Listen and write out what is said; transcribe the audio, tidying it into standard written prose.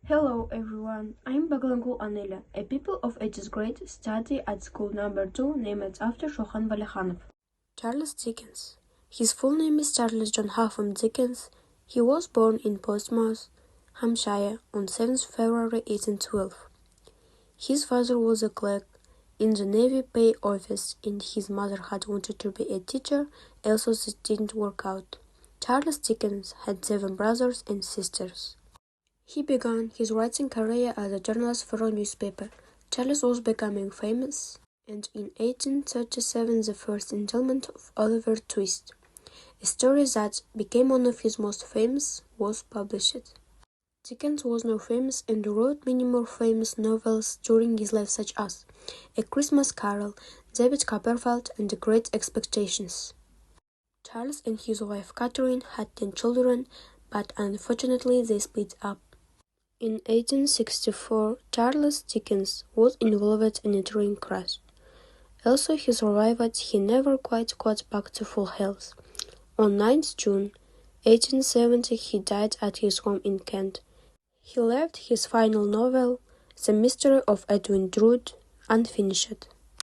Hello everyone, I'm Baglangu Anelia, a pupil of 8th grade study at school number 2 named after Shohan Valekhanov. Charles Dickens. His full name is Charles John Huffam Dickens. He was born in Portsmouth, Hampshire, on 7th February 1812. His father was a clerk in the Navy Pay Office, and his mother had wanted to be a teacher, also this didn't work out. Charles Dickens had 7 brothers and sisters. He began his writing career as a journalist for a newspaper. Charles was becoming famous, and in 1837 the first installment of Oliver Twist, a story that became one of his most famous, was published. Dickens was now famous and wrote many more famous novels during his life, such as A Christmas Carol, David Copperfield, and The Great Expectations. Charles and his wife Catherine had 10 children, but unfortunately they split up. In 1864, Charles Dickens was involved in a train crash. Although he survived, he never quite got back to full health. On 9th June 1870, he died at his home in Kent. He left his final novel, The Mystery of Edwin Drood, unfinished.